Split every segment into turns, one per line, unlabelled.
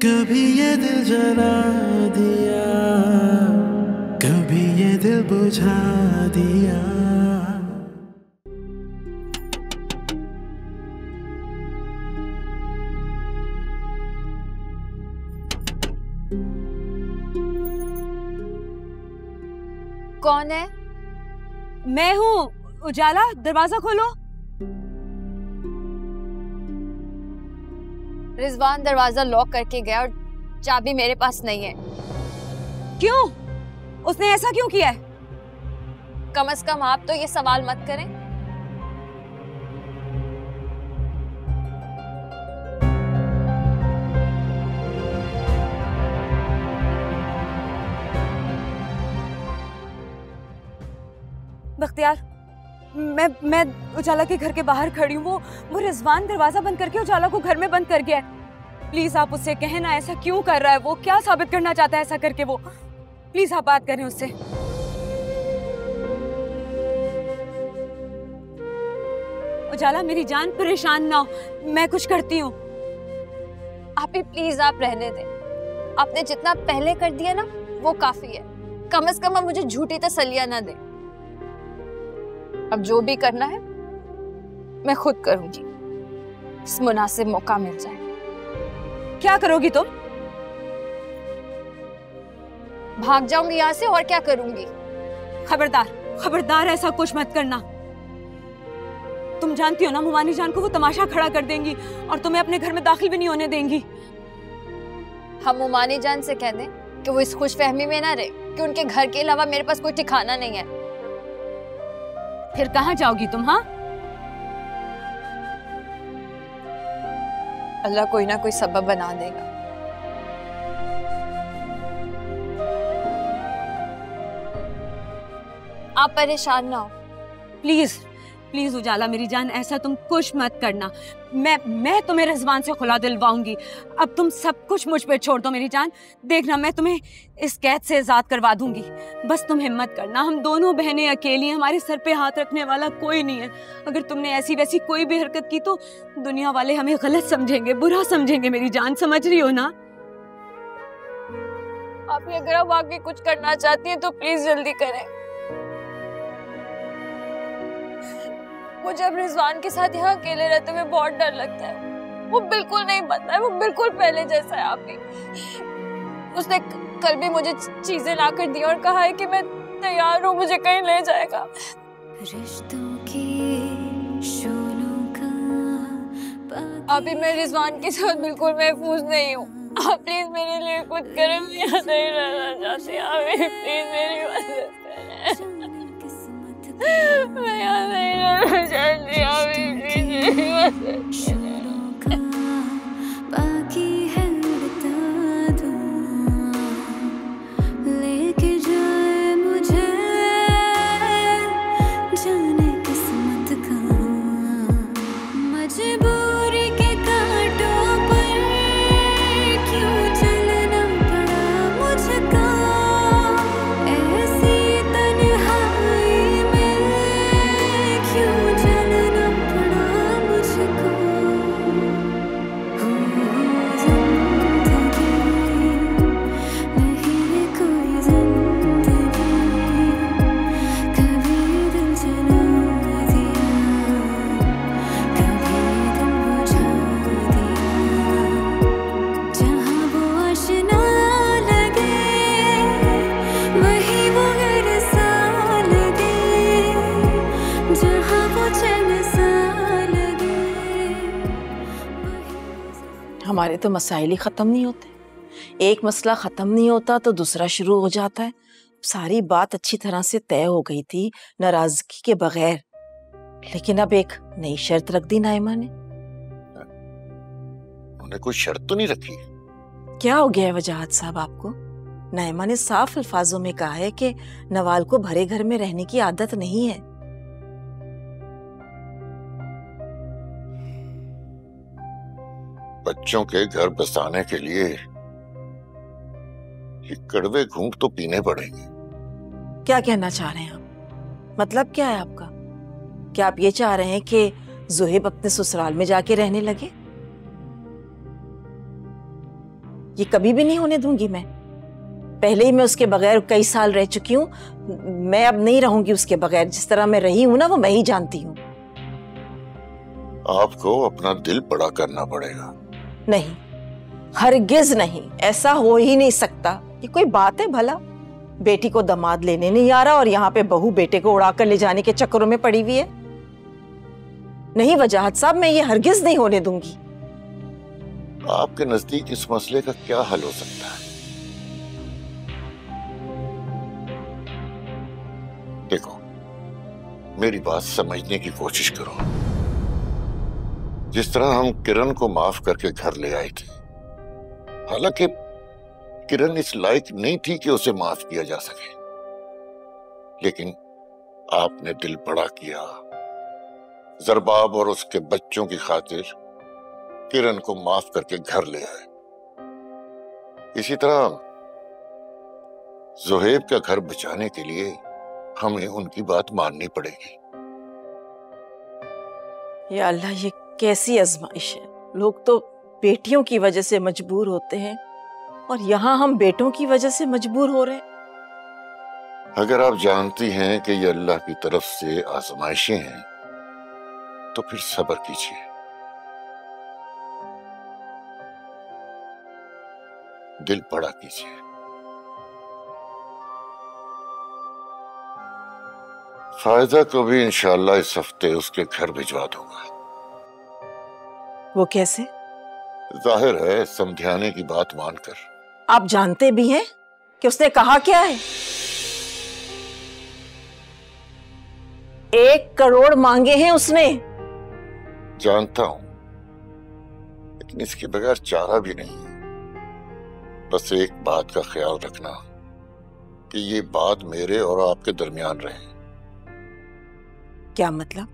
कभी ये दिल जला दिया, कभी ये दिल बुझा दिया।
कौन है? मैं हूँ उजाला, दरवाजा खोलो। रिजवान दरवाजा लॉक करके गया और चाबी मेरे पास नहीं है। क्यों? उसने ऐसा क्यों किया है? कम से कम आप तो ये सवाल मत करें। बख्तियार, मैं उजाला के घर के बाहर खड़ी हूँ। वो रिजवान दरवाजा बंद करके उजाला को घर में बंद कर गया है। प्लीज आप उससे कहें ना, ऐसा क्यों कर रहा है वो? क्या साबित करना चाहता है ऐसा करके वो? प्लीज आप बात करें उससे। उजाला मेरी जान, परेशान ना हो, मैं कुछ करती हूँ। आप ही प्लीज आप रहने दें। आपने जितना पहले कर दिया ना वो काफी है। कम से कम अब मुझे झूठी तसल्लियां ना दें। अब जो भी करना है मैं खुद करूंगी, इस मुनासिब मौका मिल जाए। क्या करोगी तुम? भाग जाऊंगी यहाँ से, और क्या करूंगी? खबरदार, खबरदार ऐसा कुछ मत करना। तुम जानती हो ना मुमानी जान को वो तमाशा खड़ा कर देंगी और तुम्हें अपने घर में दाखिल भी नहीं होने देंगी। हम मुमानी जान से कह दें कि वो इस खुशफहमी में ना रहे कि उनके घर के अलावा मेरे पास कोई ठिकाना नहीं है। फिर कहाँ जाओगी तुम? हाँ, अल्लाह कोई ना कोई सबब बना देगा। आप परेशान ना हो प्लीज। प्लीज उजाला मेरी जान, ऐसा तुम कुछ मत करना। मैं तुम्हें रिजवान से खुला दिलवाऊंगी। अब तुम सब कुछ मुझ पे छोड़ दो मेरी जान। देखना मैं तुम्हें इस कैद से आजाद करवा दूंगी। बस तुम हिम्मत करना। हम दोनों बहनें अकेली हैं, हमारे सर पे हाथ रखने वाला कोई नहीं है। अगर तुमने ऐसी वैसी कोई भी हरकत की तो दुनिया वाले हमें गलत समझेंगे, बुरा समझेंगे मेरी जान, समझ रही हो ना? आप अगर आप आगे कुछ करना चाहती हैं तो प्लीज जल्दी करें। मुझे अब रिजवान के साथ यहाँ अकेले रहते हुए बहुत डर लगता है। वो बिल्कुल नहीं बदला है, वो बिल्कुल पहले जैसा है। आप भी, उसने कल भी मुझे चीजें ला कर दी और कहा है कि मैं तैयार हूँ, मुझे कहीं ले जाएगा। अभी मैं रिजवान के साथ बिल्कुल महफूज नहीं हूँ। आप प्लीज मेरे लिए कुछ करें, मैं यहाँ नहीं रहना चाहती। आप प्लीज मेरी मदद करें। मैं यहाँ नहीं रहना चाहती। आप प्लीज मेरी मदद करें।
बाकी है बता दूँ, लेके जाए मुझे जाने किस्मत का। मजबूरी के कांटों पर क्यों चलना पड़ा मुझको, ऐसी तन्हाई में क्यों चलना पड़ा मुझको।
हमारे तो मसाइल ही ख़त्म नहीं होते। एक मसला ख़त्म नहीं होता तो दूसरा शुरू हो जाता है। सारी बात अच्छी तरह से तय हो गई थी नाराज़गी के बगैर, लेकिन अब एक नई शर्त रख दी नाइमा ने।
उन्होंने कोई शर्त तो नहीं रखी?
क्या हो गया है वजाहत साहब आपको? नाइमा ने साफ अल्फाजों में कहा है कि नवाल को भरे घर में रहने की आदत नहीं है।
बच्चों के घर बसाने के लिए ये कड़वे घूंट तो पीने पड़ेंगे।
क्या कहना चाह रहे हैं आप? मतलब क्या है आपका? क्या आप ये चाह रहे हैं कि जुहेब अपने ससुराल में जाके रहने लगे? ये कभी भी नहीं होने दूंगी मैं। पहले ही मैं उसके बगैर कई साल रह चुकी हूँ, मैं अब नहीं रहूंगी उसके बगैर। जिस तरह मैं रही हूं ना वो मैं ही जानती हूँ।
आपको अपना दिल बड़ा करना पड़ेगा।
नहीं, हरगिज नहीं, ऐसा हो ही नहीं सकता। ये कोई बात है भला? बेटी को दामाद लेने नहीं आ रहा और यहाँ पे बहू बेटे को उड़ाकर ले जाने के चक्करों में पड़ी हुई है। नहीं वजाहत साहब, मैं ये हरगिज नहीं होने दूंगी।
आपके नजदीक इस मसले का क्या हल हो सकता है? देखो, मेरी बात समझने की कोशिश करो। जिस तरह हम किरण को माफ करके घर ले आए थे, हालांकि किरण इस लायक नहीं थी कि उसे माफ किया जा सके, लेकिन आपने दिल बड़ा किया। जरबाब और उसके बच्चों की खातिर किरण को माफ करके घर ले आए। इसी तरह ज़ुहैब का घर बचाने के लिए हमें उनकी बात माननी पड़ेगी।
या अल्लाह, ये कैसी आजमाइश है। लोग तो बेटियों की वजह से मजबूर होते हैं और यहाँ हम बेटों की वजह से मजबूर हो रहे हैं।
अगर आप जानती हैं कि ये अल्लाह की तरफ से आजमाइशें हैं तो फिर सब्र कीजिए। दिल बड़ा कीजिए। फायदा को भी इंशाअल्लाह इस हफ्ते उसके घर भिजवा दूंगा।
वो कैसे?
जाहिर है समझाने की बात मानकर।
आप जानते भी हैं कि उसने कहा क्या है? 1 करोड़ मांगे हैं उसने।
जानता हूं, लेकिन इसके बगैर चारा भी नहीं है। बस एक बात का ख्याल रखना कि ये बात मेरे और आपके दरमियान रहे।
क्या मतलब?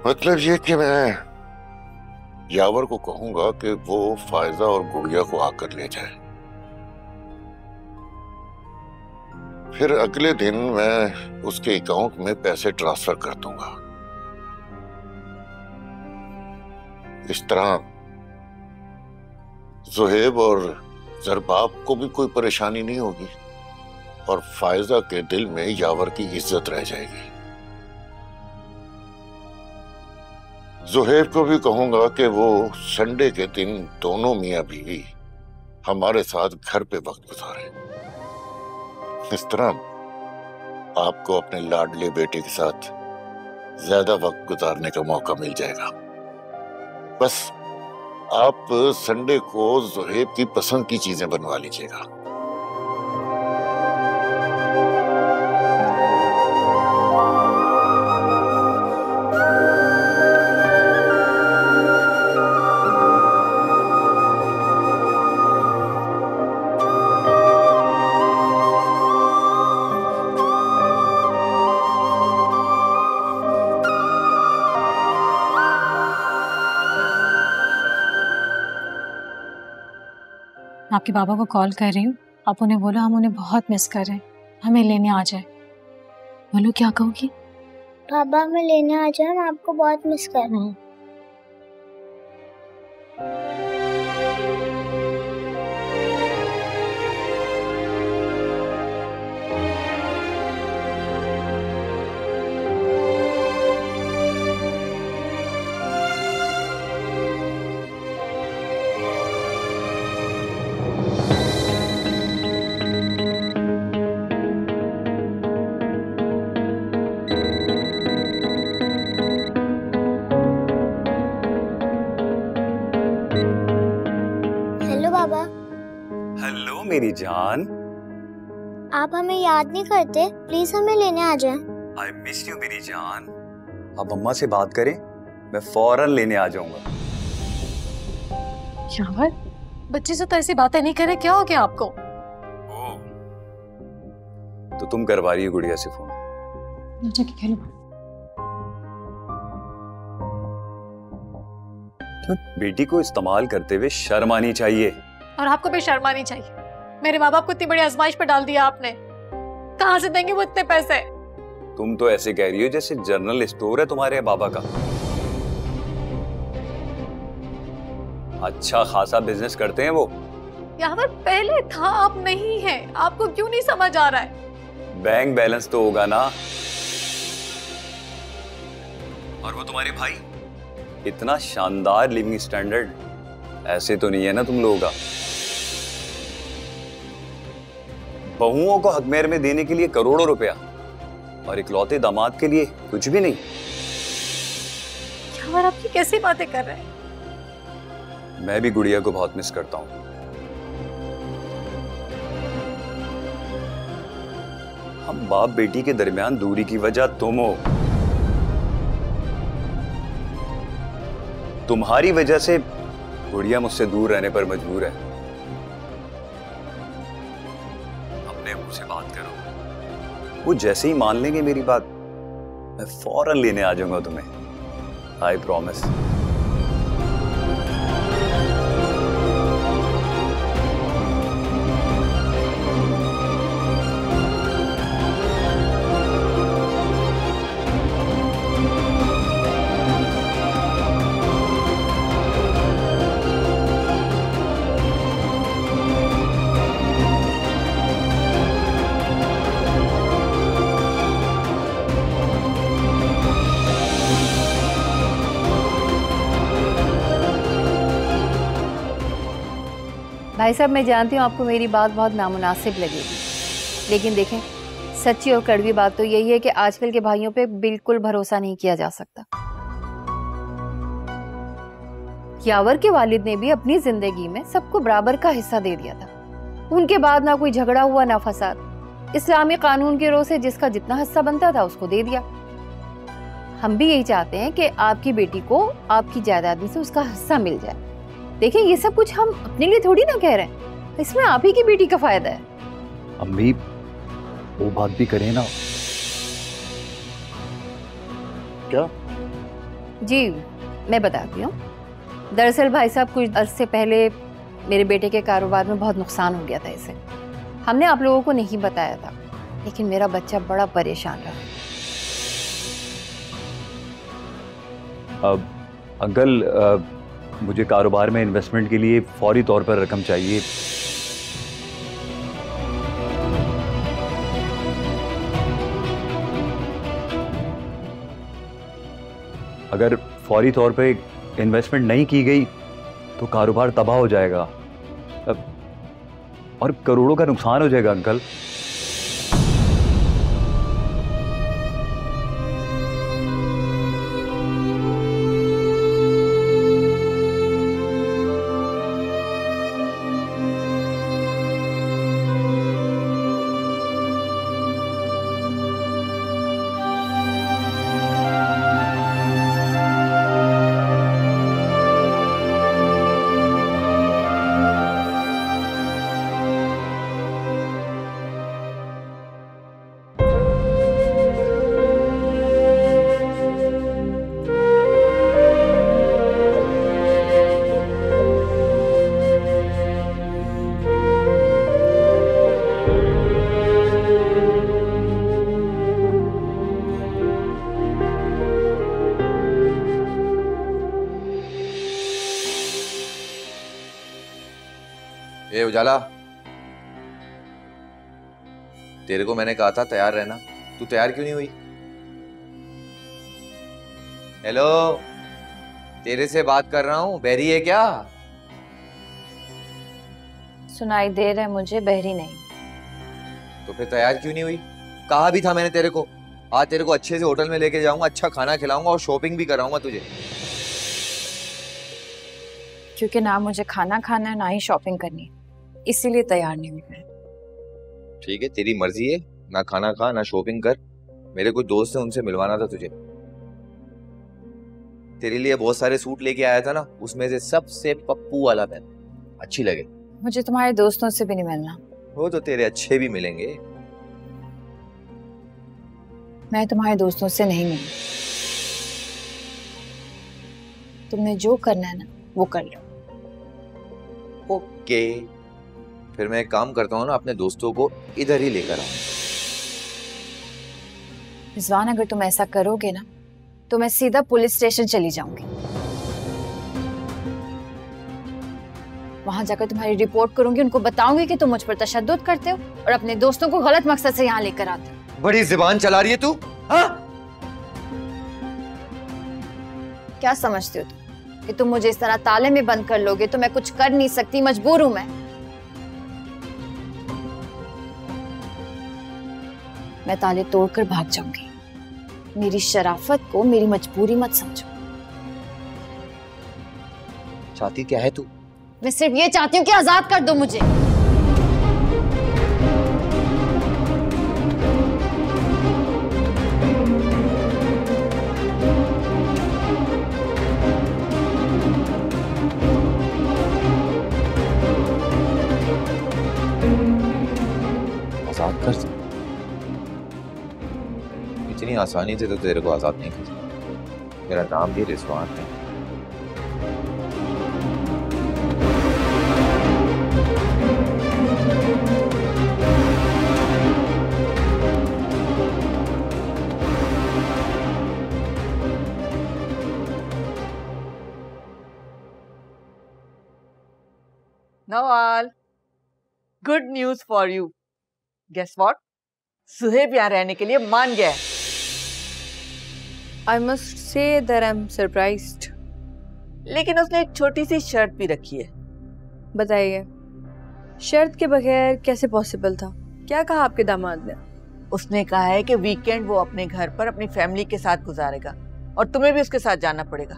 मतलब ये कि मैं यावर को कहूंगा कि वो फायजा और गुड़िया को आकर ले जाए। फिर अगले दिन मैं उसके अकाउंट में पैसे ट्रांसफर कर दूंगा। इस तरह ज़ुहैब और ज़रबाब को भी कोई परेशानी नहीं होगी और फायजा के दिल में यावर की इज्जत रह जाएगी। ज़ुहैब को भी कहूंगा कि वो संडे के दिन दोनों मियां बीवी हमारे साथ घर पे वक्त गुजारे। इस तरह आपको अपने लाडले बेटे के साथ ज्यादा वक्त गुजारने का मौका मिल जाएगा। बस आप संडे को ज़ुहैब की पसंद की चीजें बनवा लीजिएगा।
मैं आपके बाबा को कॉल कर रही हूँ। आप उन्हें बोलो हम उन्हें बहुत मिस कर रहे हैं, हमें लेने आ जाए। बोलो क्या कहोगी?
पापा हमें लेने आ जाए, हम आपको बहुत मिस कर रहे हैं।
हेलो मेरी जान।
आप हमें याद नहीं करते? प्लीज हमें लेने आ जाएं।
आई मिस यू मेरी जान। आप अम्मा से बात करें, मैं फौरन लेने आ जाऊंगा।
यावर, बच्चे से तो ऐसी बातें नहीं करे, क्या हो गया आपको?
ओह, तो तुम करवा रही हो गुड़िया से फोन?
मुझे खेलो।
तो बेटी को इस्तेमाल करते हुए शर्म आनी चाहिए।
और आपको भी शर्म आनी चाहिए। मेरे माँ बाप को इतनी बड़ी आजमाइश पर डाल दिया आपने। कहाँ से देंगे वो इतने पैसे?
तुम तो ऐसे कह रही हो जैसे जनरल स्टोर है तुम्हारे बाबा का। अच्छा खासा बिजनेस करते हैं वो।
यावर पहले था, अब नहीं है। आपको क्यों नहीं समझ आ रहा है?
बैंक बैलेंस तो होगा ना। और वो तुम्हारे भाई, इतना शानदार लिविंग स्टैंडर्ड, ऐसे तो नहीं है ना तुम लोगों का। बहुओं को हकमेर में देने के लिए करोड़ों रुपया, और इकलौते दामाद के लिए कुछ भी नहीं।
यावर आप ये कैसी बातें कर रहे हैं?
मैं भी गुड़िया को बहुत मिस करता हूं। हम बाप बेटी के दरमियान दूरी की वजह तुम हो। तुम्हारी वजह से गुड़िया मुझसे दूर रहने पर मजबूर है। अपने मुंह से बात करो, वो जैसे ही मान लेंगे मेरी बात, मैं फौरन लेने आ जाऊंगा तुम्हें। I promise.
भाई साहब, मैं जानती हूँ आपको मेरी बात बहुत नामुनासिब लगेगी, लेकिन देखें, सच्ची और कड़वी बात तो यही है कि आजकल के भाइयों पे बिल्कुल भरोसा नहीं किया जा सकता। यावर के वालिद ने भी अपनी जिंदगी में सबको बराबर का हिस्सा दे दिया था। उनके बाद ना कोई झगड़ा हुआ ना फसाद। इस्लामी कानून के रोज से जिसका जितना हिस्सा बनता था उसको दे दिया। हम भी यही चाहते हैं कि आपकी बेटी को आपकी जायदाद में से उसका हिस्सा मिल जाए। देखिए, ये सब कुछ हम अपने लिए थोड़ी ना कह रहे हैं, इसमें आप ही की बेटी का फायदा है।
अम्मी, वो बात भी करें ना।
क्या?
जी, मैं बताती हूँ। दरअसल भाई साहब, कुछ अरसे पहले मेरे बेटे के कारोबार में बहुत नुकसान हो गया था इसे। हमने आप लोगों को नहीं बताया था, लेकिन मेरा बच्चा बड़ा परेशान रहा।
अंकल, मुझे कारोबार में इन्वेस्टमेंट के लिए फौरी तौर पर रकम चाहिए। अगर फौरी तौर पे इन्वेस्टमेंट नहीं की गई तो कारोबार तबाह हो जाएगा और करोड़ों का नुकसान हो जाएगा अंकल।
ए उजाला, तेरे को मैंने कहा था तैयार रहना, तू तैयार क्यों नहीं हुई? हेलो, तेरे से बात कर रहा हूँ, बहरी है क्या?
सुनाई दे रहा है मुझे, बहरी नहीं।
तो फिर तैयार क्यों नहीं हुई? कहा भी था मैंने तेरे को, आज तेरे को अच्छे से होटल में लेके जाऊंगा, अच्छा खाना खिलाऊंगा और शॉपिंग भी कराऊंगा तुझे।
क्योंकि ना मुझे खाना खाना है ना ही शॉपिंग करनी है, इसीलिए तैयार नहीं हुई मैं।
ठीक है, तेरी मर्जी है, ना खाना खा ना शॉपिंग कर। मेरे कुछ दोस्त हैं, उनसे मिलवाना था तुझे। तेरे लिए बहुत सारे सूट लेके आया था ना, उसमें से सबसे पप्पू वाला पहन, अच्छी लगे।
मुझे तुम्हारे दोस्तों से भी नहीं मिलना।
वो तो तेरे अच्छे भी मिलेंगे।
मैं तुम्हारे दोस्तों से नहीं मिलूं। तुमने जो करना है ना वो कर लो।
ओके, फिर मैं एक काम करता हूँ ना, अपने दोस्तों को इधर ही लेकर आऊँ।
रिजवान, अगर तुम ऐसा करोगे ना तो मैं सीधा पुलिस स्टेशन चली जाऊंगी।
वहां जाकर तुम्हारी रिपोर्ट करूंगी, उनको बताऊंगी कि तुम मुझ पर तशद्दुद करते हो और अपने दोस्तों को गलत मकसद से यहाँ लेकर आते हो।
बड़ी जुबान चला रही है तू, हाँ?
क्या समझते हो तुम कि तुम मुझे इस तरह ताले में बंद कर लोगे? तो मैं कुछ कर नहीं सकती, मजबूर हूं मैं ताले तोड़कर भाग जाऊंगी। मेरी शराफत को मेरी मजबूरी मत समझो।
चाहती क्या है तू?
मैं सिर्फ ये चाहती हूँ कि आजाद कर दो मुझे।
आजाद कर दो? इतनी आसानी से तो तेरे को आजाद नहीं कर सकता। मेरा नाम भी रिजवान है।
Nawal, good news for you. Guess what? Suhaib यहाँ रहने के लिए मान गया है।
I must say that I'm surprised.
लेकिन उसने एक छोटी सी शर्त भी रखी है।
बताइए, शर्त के बगैर कैसे पॉसिबल था? क्या कहा आपके दामाद ने?
उसने कहा है कि वीकेंड वो अपने घर पर अपनी फैमिली के साथ गुजारेगा और तुम्हें भी उसके साथ जाना पड़ेगा।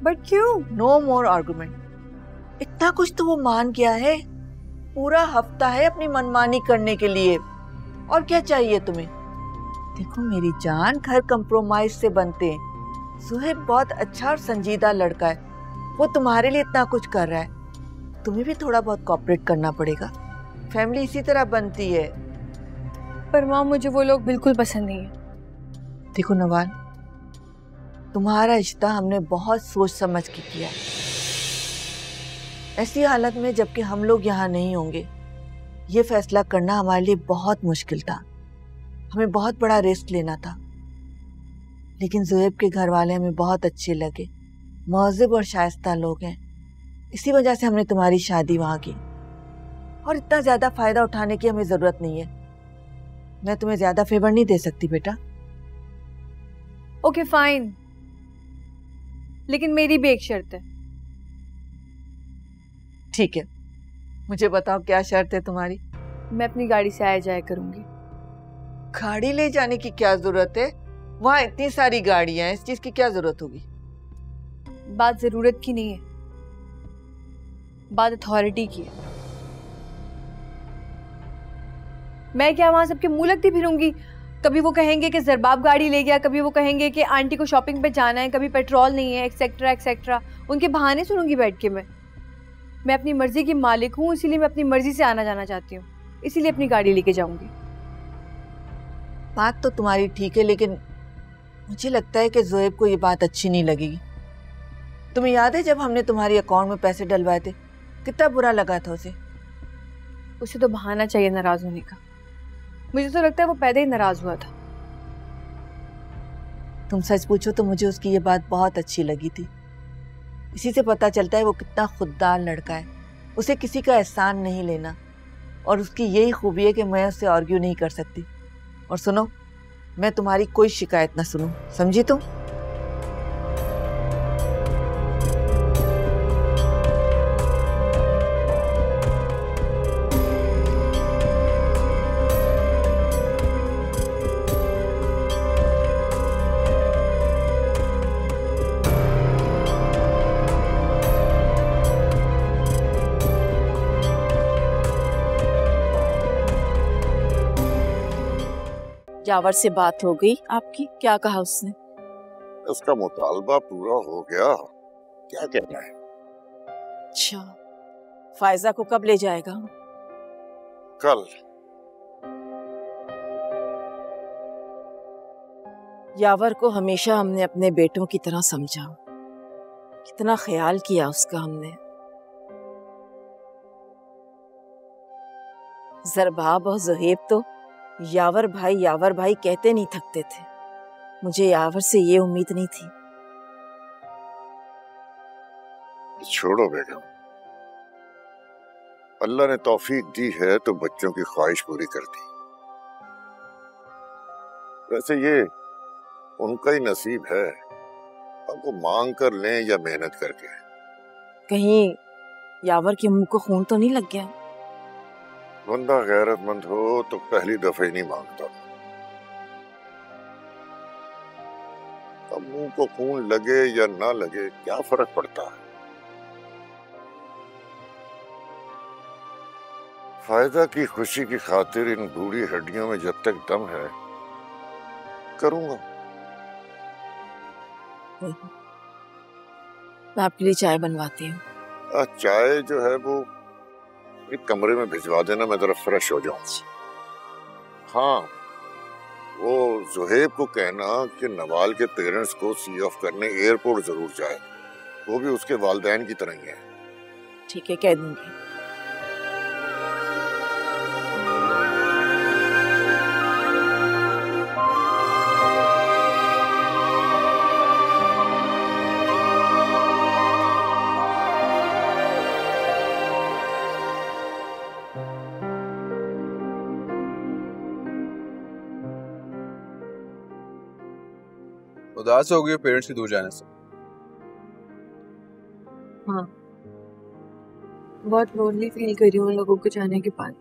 बट क्यों?
नो मोर आर्गुमेंट। इतना कुछ तो वो मान गया है। पूरा हफ्ता है अपनी मनमानी करने के लिए। और क्या चाहिए तुम्हें? देखो मेरी जान, घर कंप्रोमाइज से बनते हैं। सुहेब बहुत अच्छा और संजीदा लड़का है। वो तुम्हारे लिए इतना कुछ कर रहा है, तुम्हें भी थोड़ा बहुत कोऑपरेट करना पड़ेगा। फैमिली इसी तरह बनती है।
पर माँ, मुझे वो लोग बिल्कुल पसंद नहीं है।
देखो नवाल, तुम्हारा रिश्ता हमने बहुत सोच समझ के किया है। ऐसी हालत में जबकि हम लोग यहाँ नहीं होंगे, ये फैसला करना हमारे लिए बहुत मुश्किल था। हमें बहुत बड़ा रिस्क लेना था। लेकिन ज़ुहैब के घर वाले हमें बहुत अच्छे लगे, महज़िब और शाइस्ता लोग हैं। इसी वजह से हमने तुम्हारी शादी वहाँ की। और इतना ज़्यादा फ़ायदा उठाने की हमें ज़रूरत नहीं है। मैं तुम्हें ज़्यादा फेवर नहीं दे सकती बेटा।
ओके फाइन, लेकिन मेरी भी एक शर्त है।
ठीक है, मुझे बताओ क्या शर्त है तुम्हारी?
मैं अपनी गाड़ी से आया जाया करूंगी।
गाड़ी ले जाने की क्या जरूरत है? वहाँ इतनी सारी गाड़ियां हैं, इस चीज की क्या जरूरत होगी?
बात जरूरत की नहीं है, बात अथॉरिटी की है। मैं क्या वहां सबके मुंह लगती फिरूंगी? कभी वो कहेंगे कि जरबाब गाड़ी ले गया, कभी वो कहेंगे कि आंटी को शॉपिंग पे जाना है, कभी पेट्रोल नहीं है, एक्सेट्रा एक्सेट्रा। उनके बहाने सुनूंगी बैठ के मैं अपनी मर्जी की मालिक हूँ, इसीलिए मैं अपनी मर्जी से आना जाना चाहती हूँ, इसीलिए अपनी गाड़ी लेके जाऊंगी।
बात तो तुम्हारी ठीक है, लेकिन मुझे लगता है कि ज़ुहैब को ये बात अच्छी नहीं लगेगी। तुम्हें याद है जब हमने तुम्हारी अकाउंट में पैसे डलवाए थे, कितना बुरा लगा था उसे
तो बहाना चाहिए नाराज होने का। मुझे तो लगता है वो पैदा ही नाराज हुआ था।
तुम सच पूछो तो मुझे उसकी ये बात बहुत अच्छी लगी थी। इसी से पता चलता है वो कितना खुददार लड़का है। उसे किसी का एहसान नहीं लेना, और उसकी यही खूबी है कि मैं उससे आर्ग्यू नहीं कर सकती। और सुनो, मैं तुम्हारी कोई शिकायत ना सुनूं, समझी तुम?
यावर से बात हो गई आपकी? क्या कहा उसने?
उसका मुतालबा पूरा हो गया। क्या कहना है?
अच्छा, फायजा को कब ले जाएगा?
कल।
यावर को हमेशा हमने अपने बेटों की तरह समझा, कितना ख्याल किया उसका हमने। जरबाब और ज़ुहैब तो यावर भाई कहते नहीं थकते थे। मुझे यावर से ये उम्मीद नहीं थी।
छोड़ो बेगम, अल्लाह ने तौफीक दी है तो बच्चों की ख्वाहिश पूरी कर दी। वैसे ये उनका ही नसीब है, अब वो मांग कर लें या मेहनत करके।
कहीं यावर के मुंह को खून तो नहीं लग गया?
बंदा गैरतमंद हो तो पहली दफे ही नहीं मांगता। अब मुंह को खून लगे या ना लगे क्या फर्क पड़ता है। फायदा की खुशी की खातिर इन बूढ़ी हड्डियों में जब तक दम है करूंगा।
मैं आपके लिए चाय बनवाती हूँ।
चाय जो है वो एक कमरे में भिजवा देना, मैं जरा फ्रेश हो जाऊं। हाँ, वो जुहेब को कहना कि नवाल के पेरेंट्स को सी ऑफ करने एयरपोर्ट जरूर जाए, वो भी उसके वालिदैन की तरह ही है।
ठीक है, कह दूंगी।
उदास हो गई पेरेंट्स के दूर जाने से?
हाँ, बहुत लोनली फील कर रही हूँ उन लोगों के जाने के बाद।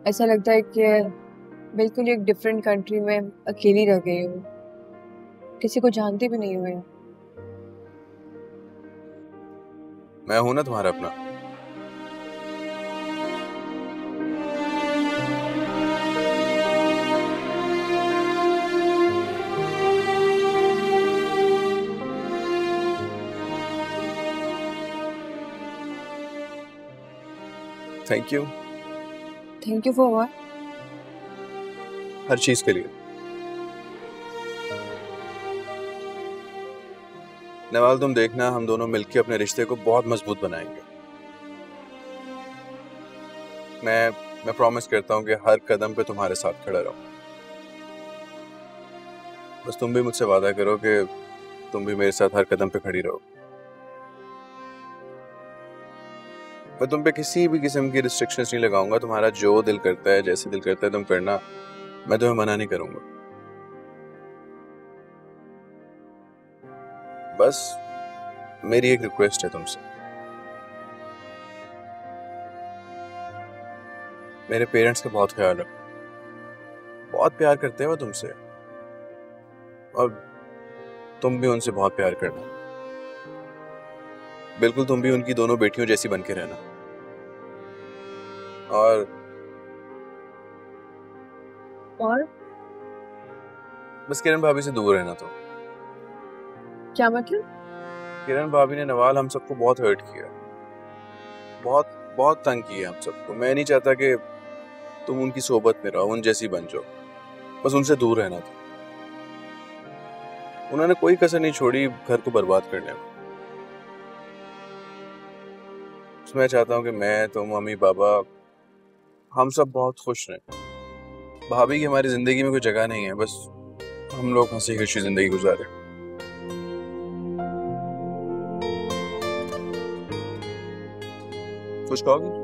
ऐसा लगता है कि बिल्कुल एक डिफरेंट कंट्री में अकेली रह गई हूँ, किसी को जानती भी नहीं हुई।
मैं हूं ना तुम्हारा अपना। Thank you.
Thank you for what?
हर चीज के लिए। नवाल, तुम देखना, हम दोनों मिलकर अपने रिश्ते को बहुत मजबूत बनाएंगे। मैं प्रॉमिस करता हूँ कि हर कदम पे तुम्हारे साथ खड़ा रहूं। बस तुम भी मुझसे वादा करो कि तुम भी मेरे साथ हर कदम पे खड़ी रहो। मैं तुम पे किसी भी किस्म की रिस्ट्रिक्शंस नहीं लगाऊंगा। तुम्हारा जो दिल करता है, जैसे दिल करता है तुम करना, मैं तुम्हें मना नहीं करूंगा। बस मेरी एक रिक्वेस्ट है तुमसे, मेरे पेरेंट्स का बहुत ख्याल रखो। बहुत प्यार करते हैं वो तुमसे, और तुम भी उनसे बहुत प्यार करना। बिल्कुल तुम भी उनकी दोनों बेटियों जैसी बन के रहना। और बस किरण भाभी से दूर रहना। तो
क्या मतलब?
किरण भाभी ने नवाल हम सबको बहुत हर्ट किया, बहुत बहुत तंग किया हम सबको। मैं नहीं चाहता कि तुम उनकी सोबत में रहो, उन जैसी बन जाओ। बस उनसे दूर रहना था। उन्होंने कोई कसर नहीं छोड़ी घर को बर्बाद करने में। मैं चाहता हूँ कि मैं, तुम, मम्मी, पापा, हम सब बहुत खुश रहें। भाभी की हमारी जिंदगी में कोई जगह नहीं है, बस हम लोग हंसी खुशी जिंदगी गुजारे। कुछ कहोगे?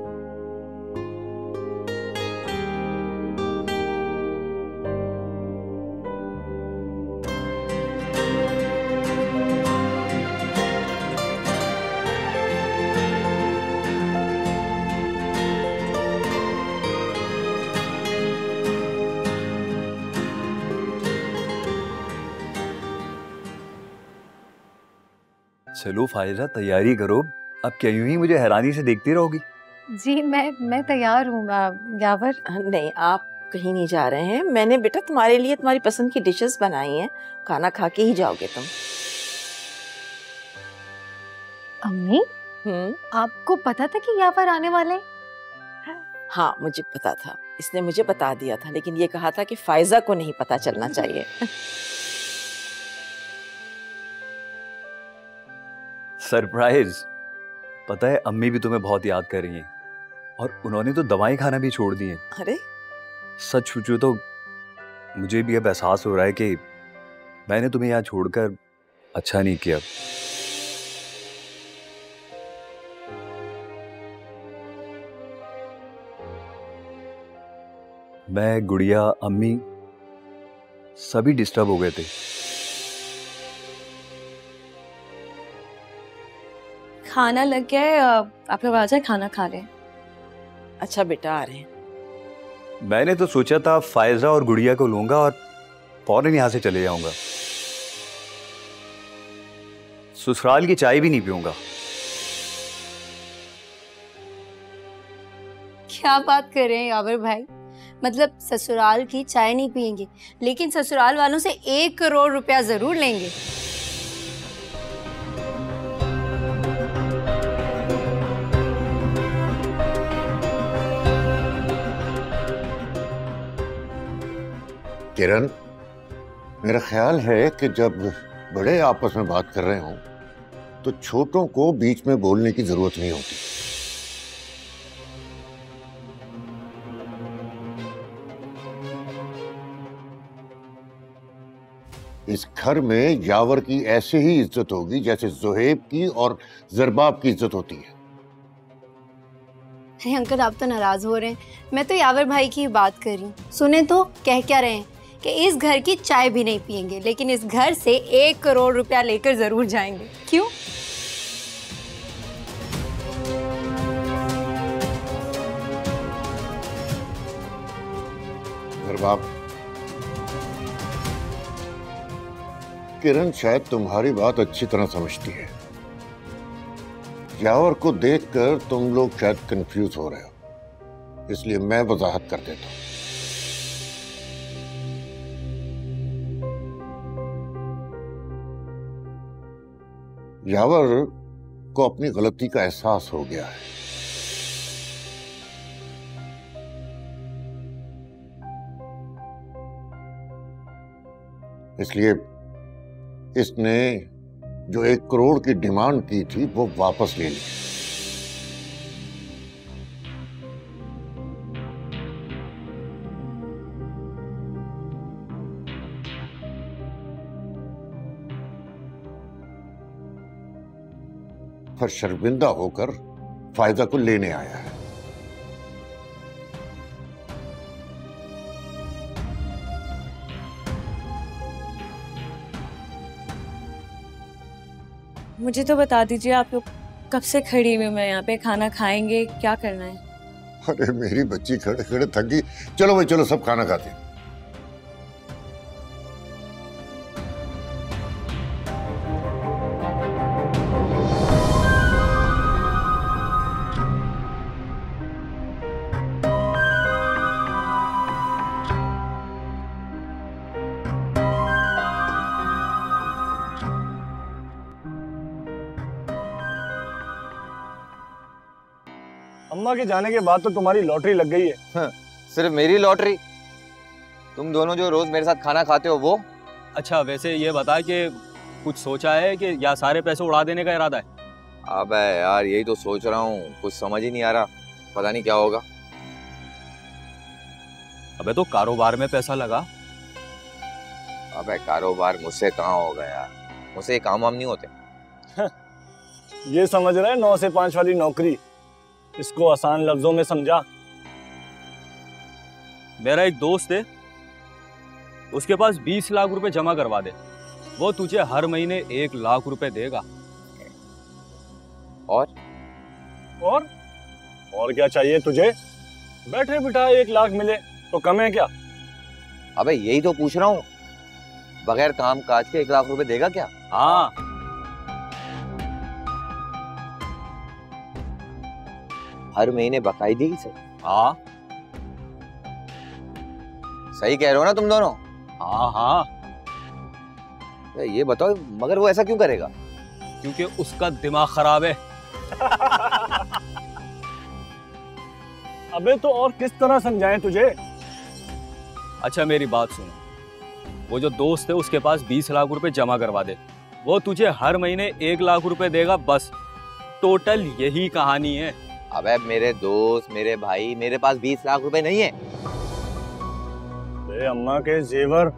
चलो फायजा, तैयारी करो। अब क्या यूं ही मुझे हैरानी से देखती रहोगी?
जी मैं तैयार हूँ यावर।
नहीं, आप कहीं नहीं जा रहे हैं। मैंने बेटा तुम्हारे लिए तुम्हारी पसंद की डिशेस बनाई हैं, खाना खा के ही जाओगे तुम।
अम्मी, आपको पता था कि यावर आने वाले?
हाँ, मुझे पता था, इसने मुझे बता दिया था, लेकिन ये कहा था कि फायजा को नहीं पता चलना चाहिए।
सरप्राइज। पता है, अम्मी भी तुम्हें बहुत याद कर रही हैं, और उन्होंने तो दवाएं खाना भी छोड़ दी हैं।
अरे
सच पूछो तो मुझे भी अब एहसास हो रहा है कि मैंने तुम्हें यहाँ छोड़कर अच्छा नहीं किया। मैं, गुड़िया, अम्मी सभी डिस्टर्ब हो गए थे।
खाना लग गया है, आप लोग आ जाए खाना खा लें।
अच्छा बेटा, आ रहे हैं।
मैंने तो सोचा था फायजा और गुड़िया को लूंगा और फौरन यहाँ से चले जाऊंगा। ससुराल की चाय भी नहीं पीऊंगा।
क्या बात कर रहे हैं यावर भाई, मतलब ससुराल की चाय नहीं पियेंगे लेकिन ससुराल वालों से 1 करोड़ रुपया जरूर लेंगे।
किरण, मेरा ख्याल है कि जब बड़े आपस में बात कर रहे हों तो छोटों को बीच में बोलने की जरूरत नहीं होती। इस घर में यावर की ऐसे ही इज्जत होगी जैसे ज़ुहैब की और ज़रबाब की इज्जत होती है।
अरे अंकल, आप तो नाराज हो रहे हैं, मैं तो यावर भाई की बात कर रही हूँ। सुने तो कह क्या रहे हैं कि इस घर की चाय भी नहीं पियेंगे लेकिन इस घर से 1 करोड़ रुपया लेकर जरूर जाएंगे। क्यों?
ज़रबाब, किरण शायद तुम्हारी बात अच्छी तरह समझती है। यावर को देखकर तुम लोग शायद कंफ्यूज हो रहे हो, इसलिए मैं वजाहत कर देता हूं। यावर को अपनी गलती का एहसास हो गया है। इसलिए इसने जो 1 करोड़ की डिमांड की थी वो वापस ले ली। पर शर्मिंदा होकर फायदा को लेने आया है।
मुझे तो बता दीजिए, आप लोग कब से खड़ी हुई मैं यहाँ पे, खाना खाएंगे, क्या करना है?
अरे मेरी बच्ची खड़े खड़े थक गई। चलो भाई चलो, सब खाना खाते हैं।
अम्मा के जाने के बाद तो तुम्हारी लॉटरी लग गई है।
हाँ, सिर्फ मेरी लॉटरी? तुम दोनों जो रोज मेरे साथ खाना खाते हो वो?
अच्छा, वैसे ये बता कि कुछ सोचा है कि या सारे पैसे उड़ा देने का इरादा है?
अबे यार, यही तो सोच रहा हूँ, कुछ समझ ही नहीं आ रहा, पता नहीं क्या होगा।
अबे तो कारोबार में पैसा लगा।
अबे कारोबार मुझसे कहाँ होगा यार, मुझसे ये काम वाम नहीं होते।
ये समझ रहे 9 से 5 वाली नौकरी, इसको आसान लफ्जों में समझा।
मेरा एक दोस्त है, उसके पास 20 लाख रुपए जमा करवा दे, वो तुझे हर महीने 1 लाख रुपए देगा।
और क्या चाहिए तुझे? बैठे बिठा 1 लाख मिले तो कम है क्या?
अबे यही तो पूछ रहा हूँ, बगैर काम काज के 1 लाख रुपए देगा क्या?
हाँ।
हर महीने बकायदगी से?
हाँ।
सही कह रहे हो ना तुम दोनों?
हाँ हाँ।
ये बताओ, मगर वो ऐसा क्यों करेगा?
क्योंकि उसका दिमाग खराब है।
अबे तो और किस तरह समझाएं तुझे?
अच्छा मेरी बात सुनो, वो जो दोस्त है उसके पास 20 लाख रुपए जमा करवा दे, वो तुझे हर महीने 1 लाख रुपए देगा, बस टोटल यही कहानी है।
अबे मेरे दोस्त, मेरे भाई, मेरे पास 20 लाख रुपए नहीं है।
अम्मा के जेवर,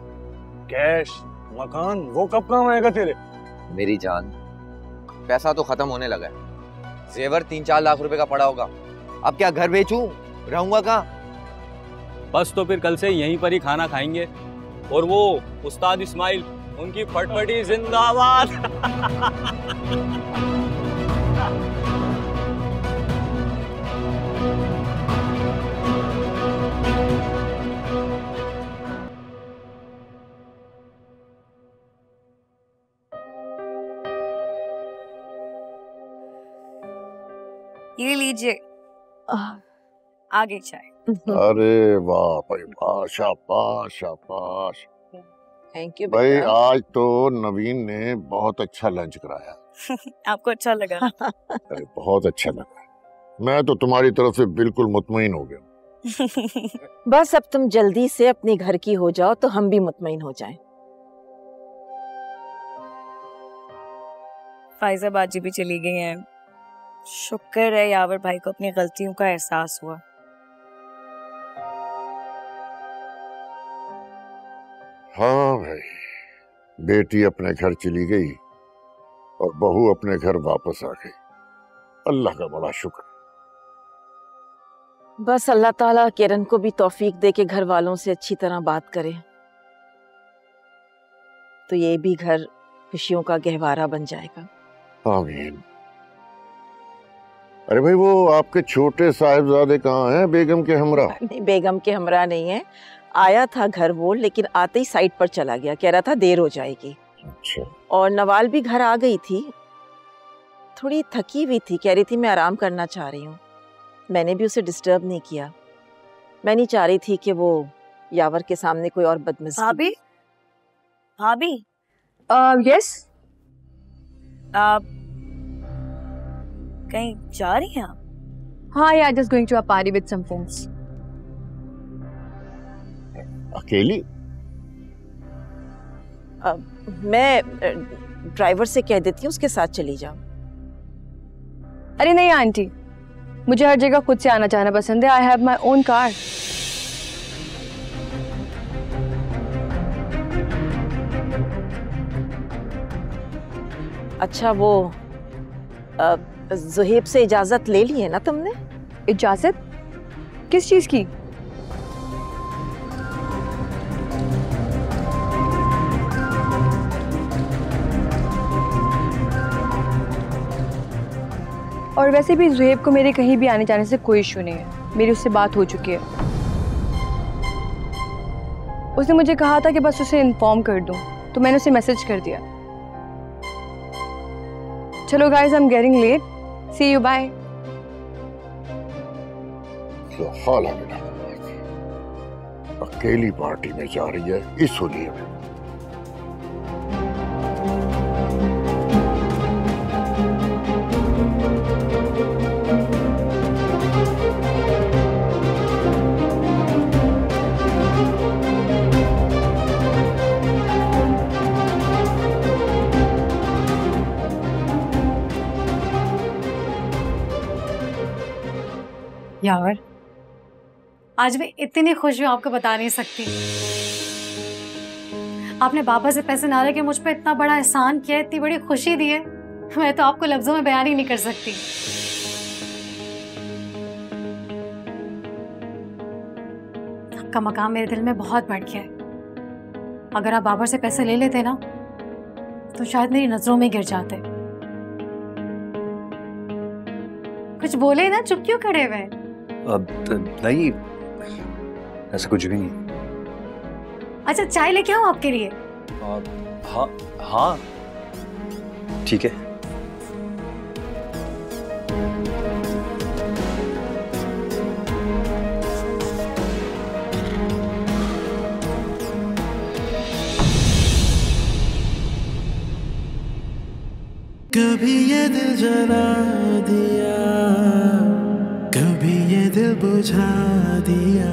कैश, मकान, वो कब काम आएगा तेरे?
मेरी जान, पैसा तो खत्म होने लगा है, जेवर 3-4 लाख रुपए का पड़ा होगा। अब क्या घर बेचूं, रहूंगा कहाँ?
बस तो फिर कल से यहीं पर ही खाना खाएंगे। और वो उस्ताद इस्माइल, उनकी फटफटी जिंदाबाद।
ये लीजिए आगे चाय।
अरे वाह भाई वाह, शाबाश शाबाश।
थैंक यू
भाई आज तो नवीन ने बहुत अच्छा लंच कराया।
आपको अच्छा लगा?
अरे बहुत अच्छा लगा, मैं तो तुम्हारी तरफ से बिल्कुल मुतमईन हो गया।
बस अब तुम जल्दी से अपने घर की हो जाओ तो हम भी मुतमईन हो जाएं।
फाइजा बाजी भी चली गई हैं। शुक्र है यावर भाई को अपनी गलतियों का एहसास हुआ।
हाँ भाई, बेटी अपने घर चली गई और बहू अपने घर वापस आ गई। अल्लाह का बड़ा शुक्र।
बस अल्लाह ताला किरण को भी तौफीक दे के घर वालों से अच्छी तरह बात करे तो ये भी घर खुशियों का गहवारा बन जाएगा।
आमीन। अरे भाई, वो आपके छोटे साहिबजादे कहाँ हैं? बेगम के हमरा?
नहीं, बेगम के हमरा नहीं है। आया था घर वो, लेकिन आते ही साइड पर चला गया, कह रहा था देर हो जाएगी।
अच्छा।
और नवाल भी घर आ गई थी, थोड़ी थकी हुई थी, कह रही थी मैं आराम करना चाह रही हूँ। मैंने भी उसे डिस्टर्ब नहीं किया, मैं नहीं चाह रही थी कि वो यावर के सामने कोई और बदमज़गी।
भाभी, भाभी।
यस।
आप कहीं जा रही हैं आप?
हाँ, yeah just going to a party with some friends.
अकेली?
मैं ड्राइवर से कह देती हूँ उसके साथ चली जाओ।
अरे नहीं आंटी, मुझे हर जगह खुद से आना जाना पसंद है। I have my own car.
अच्छा, वो ज़ुहैब से इजाजत ले ली है ना तुमने?
इजाजत किस चीज की? और वैसे भी ज़ुहैब को मेरे कहीं भी आने जाने से कोई इशू नहीं है, मेरी उससे बात हो चुकी है। उसने मुझे कहा था कि बस उसे इन्फॉर्म कर दूं, तो मैंने उसे मैसेज कर दिया। चलो guys, I am getting late, see you, bye.
अकेली पार्टी में जा रही है इस होली में।
यावर, आज मैं इतनी खुश हूँ आपको बता नहीं सकती। आपने बाबा से पैसे ना लेके मुझ पर इतना बड़ा एहसान किया, इतनी बड़ी खुशी दी है, मैं तो आपको लफ्जों में बयान ही नहीं कर सकती। आपका मकाम मेरे दिल में बहुत बढ़ गया है। अगर आप बाबर से पैसे ले लेते ना तो शायद मेरी नजरों में गिर जाते। कुछ बोले ना, चुप क्यों खड़े हुए?
अब नहीं, ऐसा कुछ भी नहीं।
अच्छा, चाय लेके आऊं आपके लिए?
हाँ हाँ ठीक है।
कभी ये दिल जला दिया, कभी ये दिल बुझा दिया।